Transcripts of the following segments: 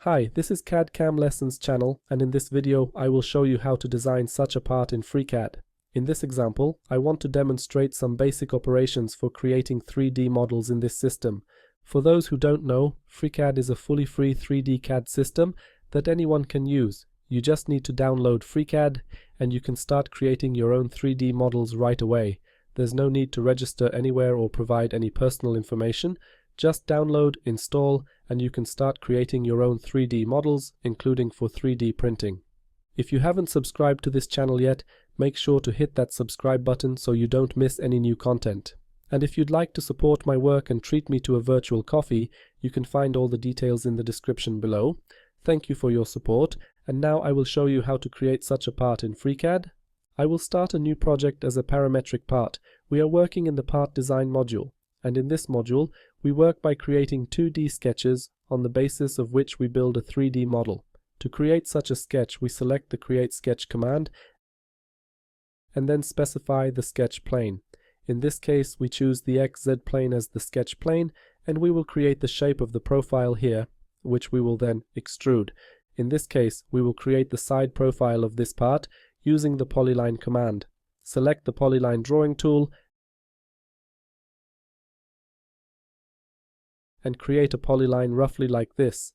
Hi, this is CAD CAM Lessons channel, and in this video I will show you how to design such a part in FreeCAD. In this example, I want to demonstrate some basic operations for creating 3D models in this system. For those who don't know, FreeCAD is a fully free 3D CAD system that anyone can use. You just need to download FreeCAD and you can start creating your own 3D models right away. There's no need to register anywhere or provide any personal information. Just download, install, and you can start creating your own 3D models, including for 3D printing. If you haven't subscribed to this channel yet, make sure to hit that subscribe button so you don't miss any new content. And if you'd like to support my work and treat me to a virtual coffee, you can find all the details in the description below. Thank you for your support, and now I will show you how to create such a part in FreeCAD. I will start a new project as a parametric part. We are working in the part design module, and in this module, we work by creating 2D sketches on the basis of which we build a 3D model. To create such a sketch, we select the Create Sketch command and then specify the sketch plane. In this case, we choose the XZ plane as the sketch plane, and we will create the shape of the profile here, which we will then extrude. In this case, we will create the side profile of this part using the polyline command. Select the polyline drawing tool and create a polyline roughly like this.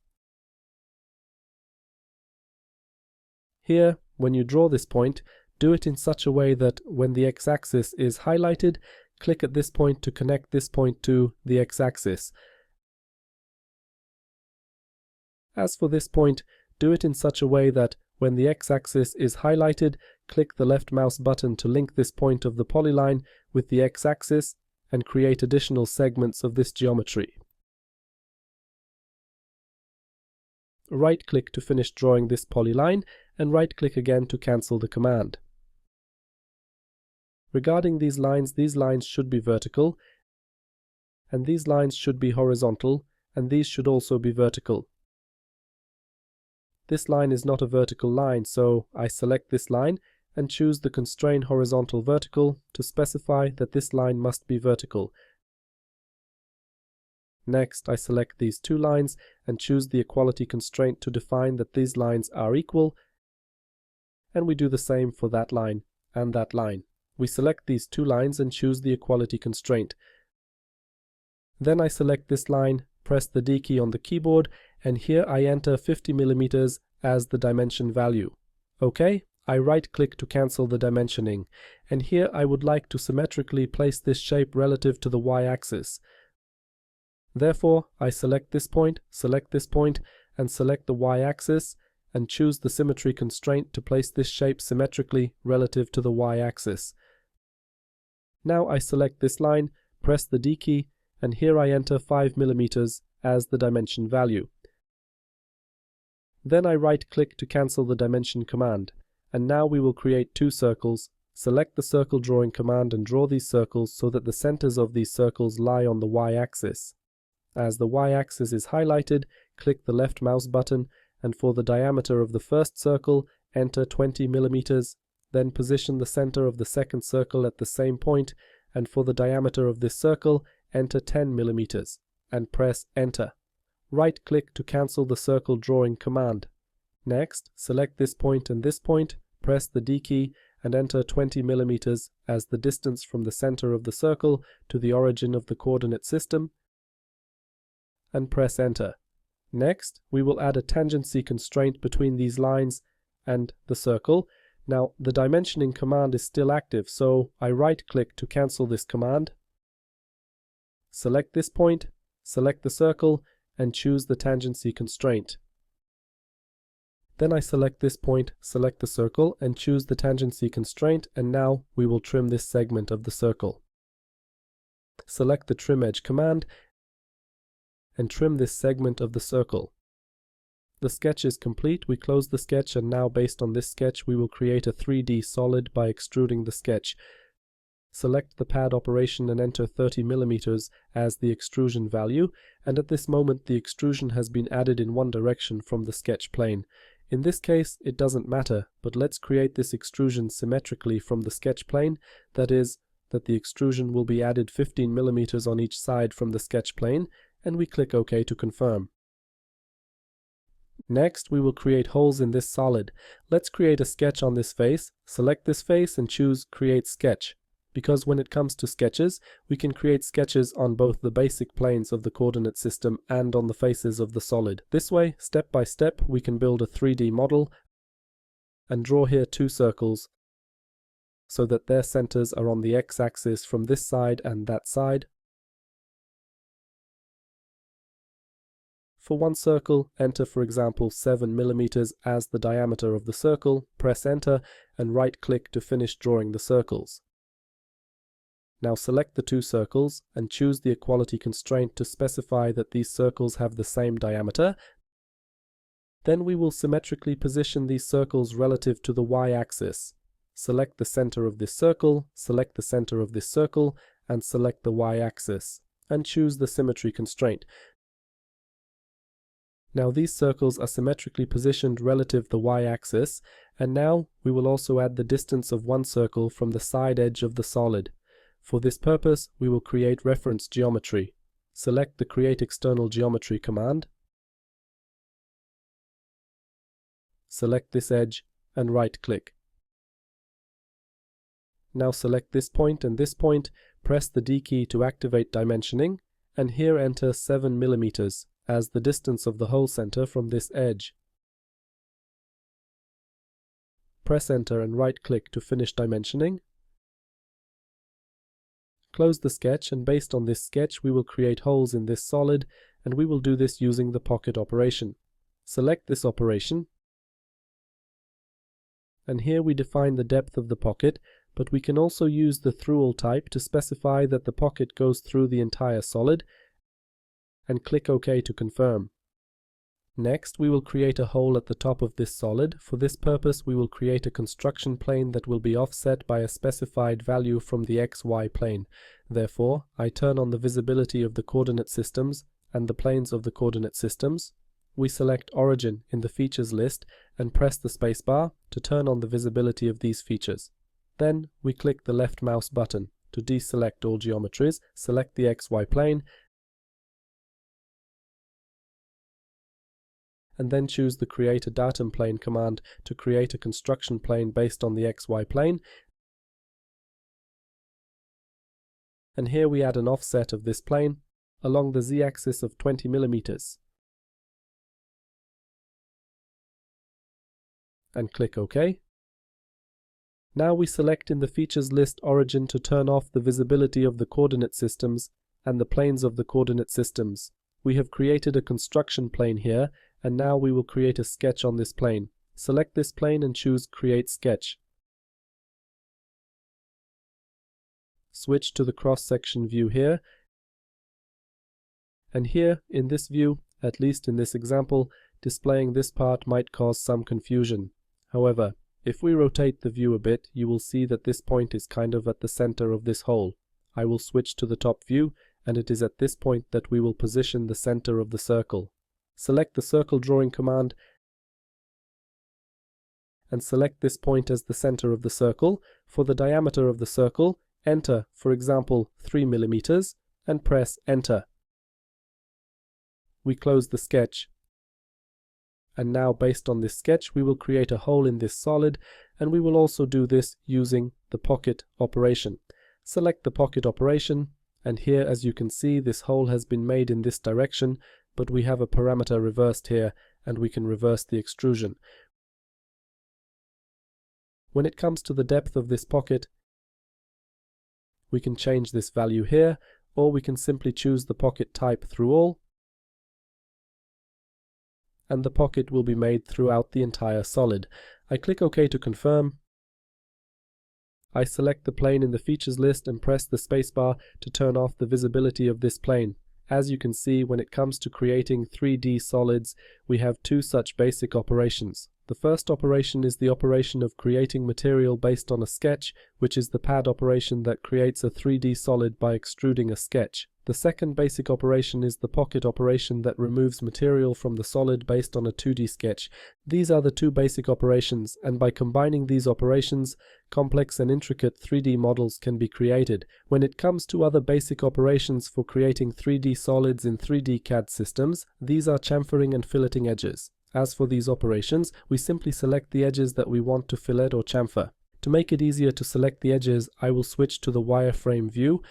Here, when you draw this point, do it in such a way that when the x-axis is highlighted, click at this point to connect this point to the x-axis. As for this point, do it in such a way that when the x-axis is highlighted, click the left mouse button to link this point of the polyline with the x-axis and create additional segments of this geometry. Right-click to finish drawing this polyline, and right-click again to cancel the command. Regarding these lines should be vertical, and these lines should be horizontal, and these should also be vertical. This line is not a vertical line, so I select this line and choose the Constrain Horizontal Vertical to specify that this line must be vertical. Next, I select these two lines and choose the equality constraint to define that these lines are equal, and we do the same for that line and that line. We select these two lines and choose the equality constraint. Then I select this line, press the D key on the keyboard, and here I enter 50 mm as the dimension value. OK, I right-click to cancel the dimensioning, and here I would like to symmetrically place this shape relative to the y-axis. Therefore, I select this point, and select the y-axis, and choose the symmetry constraint to place this shape symmetrically relative to the y-axis. Now I select this line, press the D key, and here I enter 5 mm as the dimension value. Then I right-click to cancel the dimension command, and now we will create two circles. Select the circle drawing command and draw these circles so that the centers of these circles lie on the y-axis. As the y-axis is highlighted, click the left mouse button, and for the diameter of the first circle, enter 20 mm, then position the center of the second circle at the same point, and for the diameter of this circle, enter 10 mm, and press Enter. Right-click to cancel the circle drawing command. Next, select this point and this point, press the D key, and enter 20 mm as the distance from the center of the circle to the origin of the coordinate system, and press Enter. Next, we will add a tangency constraint between these lines and the circle. Now, the dimensioning command is still active, so I right-click to cancel this command. Select this point, select the circle, and choose the tangency constraint. Then I select this point, select the circle, and choose the tangency constraint, and now we will trim this segment of the circle. Select the Trim Edge command and trim this segment of the circle. The sketch is complete. We close the sketch, and now based on this sketch we will create a 3D solid by extruding the sketch. Select the pad operation and enter 30 mm as the extrusion value, and at this moment the extrusion has been added in one direction from the sketch plane. In this case it doesn't matter, but let's create this extrusion symmetrically from the sketch plane, that is, that the extrusion will be added 15 mm on each side from the sketch plane, and we click OK to confirm. Next, we will create holes in this solid. Let's create a sketch on this face. Select this face and choose Create Sketch. Because when it comes to sketches, we can create sketches on both the basic planes of the coordinate system and on the faces of the solid. This way, step by step, we can build a 3D model and draw here two circles so that their centers are on the x-axis from this side and that side. For one circle, enter for example 7 mm as the diameter of the circle, press enter and right-click to finish drawing the circles. Now select the two circles and choose the equality constraint to specify that these circles have the same diameter. Then we will symmetrically position these circles relative to the y-axis. Select the center of this circle, select the center of this circle, and select the y-axis, and choose the symmetry constraint. Now these circles are symmetrically positioned relative to the y-axis, and now we will also add the distance of one circle from the side edge of the solid. For this purpose, we will create reference geometry. Select the Create External Geometry command. Select this edge and right-click. Now select this point and this point, press the D key to activate dimensioning, and here enter 7 mm as the distance of the hole center from this edge. Press enter and right-click to finish dimensioning. Close the sketch, and based on this sketch we will create holes in this solid, and we will do this using the pocket operation. Select this operation, and here we define the depth of the pocket, but we can also use the through-all type to specify that the pocket goes through the entire solid, and click OK to confirm. Next, we will create a hole at the top of this solid. For this purpose, we will create a construction plane that will be offset by a specified value from the XY plane. Therefore, I turn on the visibility of the coordinate systems and the planes of the coordinate systems. We select Origin in the Features list and press the spacebar to turn on the visibility of these features. Then, we click the left mouse button to deselect all geometries, select the XY plane, and then choose the Create a Datum Plane command to create a construction plane based on the XY plane. And here we add an offset of this plane along the z-axis of 20 mm. And click OK. Now we select in the Features list Origin to turn off the visibility of the coordinate systems and the planes of the coordinate systems. We have created a construction plane here, and now we will create a sketch on this plane. Select this plane and choose Create Sketch. Switch to the cross-section view here, and here in this view, at least in this example, displaying this part might cause some confusion. However, if we rotate the view a bit, you will see that this point is kind of at the center of this hole. I will switch to the top view, and it is at this point that we will position the center of the circle. Select the Circle Drawing command and select this point as the center of the circle. For the diameter of the circle, enter, for example, 3 mm and press Enter. We close the sketch. And now, based on this sketch, we will create a hole in this solid, and we will also do this using the pocket operation. Select the pocket operation, and here, as you can see, this hole has been made in this direction, but we have a parameter reversed here, and we can reverse the extrusion. When it comes to the depth of this pocket, we can change this value here, or we can simply choose the pocket type through all, and the pocket will be made throughout the entire solid. I click OK to confirm. I select the plane in the Features list and press the spacebar to turn off the visibility of this plane. As you can see, when it comes to creating 3D solids, we have two such basic operations. The first operation is the operation of creating material based on a sketch, which is the pad operation that creates a 3D solid by extruding a sketch. The second basic operation is the pocket operation that removes material from the solid based on a 2D sketch. These are the two basic operations, and by combining these operations, complex and intricate 3D models can be created. When it comes to other basic operations for creating 3D solids in 3D CAD systems, these are chamfering and filleting edges. As for these operations, we simply select the edges that we want to fillet or chamfer. To make it easier to select the edges, I will switch to the wireframe view.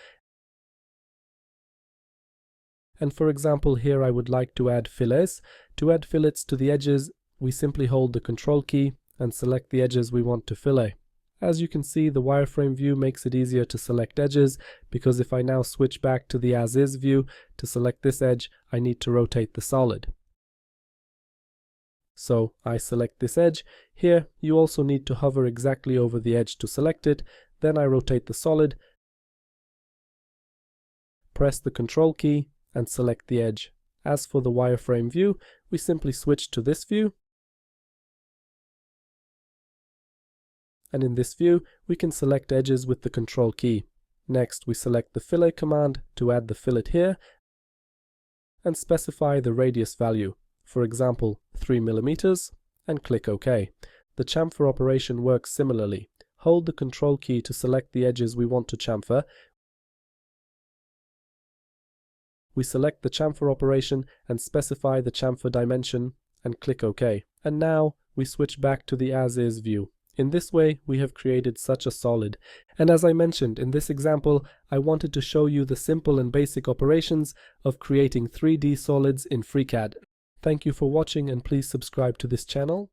And for example, here I would like to add fillets. To add fillets to the edges, we simply hold the Control key and select the edges we want to fillet. As you can see, the wireframe view makes it easier to select edges, because if I now switch back to the as-is view to select this edge, I need to rotate the solid. So I select this edge. Here you also need to hover exactly over the edge to select it. Then I rotate the solid, press the Control key and select the edge. As for the wireframe view, we simply switch to this view. And in this view, we can select edges with the Control key. Next, we select the fillet command to add the fillet here and specify the radius value. For example, 3 mm, and click OK. The chamfer operation works similarly. Hold the Control key to select the edges we want to chamfer. We select the chamfer operation and specify the chamfer dimension and click OK. And now we switch back to the as-is view. In this way, we have created such a solid. And as I mentioned, in this example, I wanted to show you the simple and basic operations of creating 3D solids in FreeCAD. Thank you for watching, and please subscribe to this channel.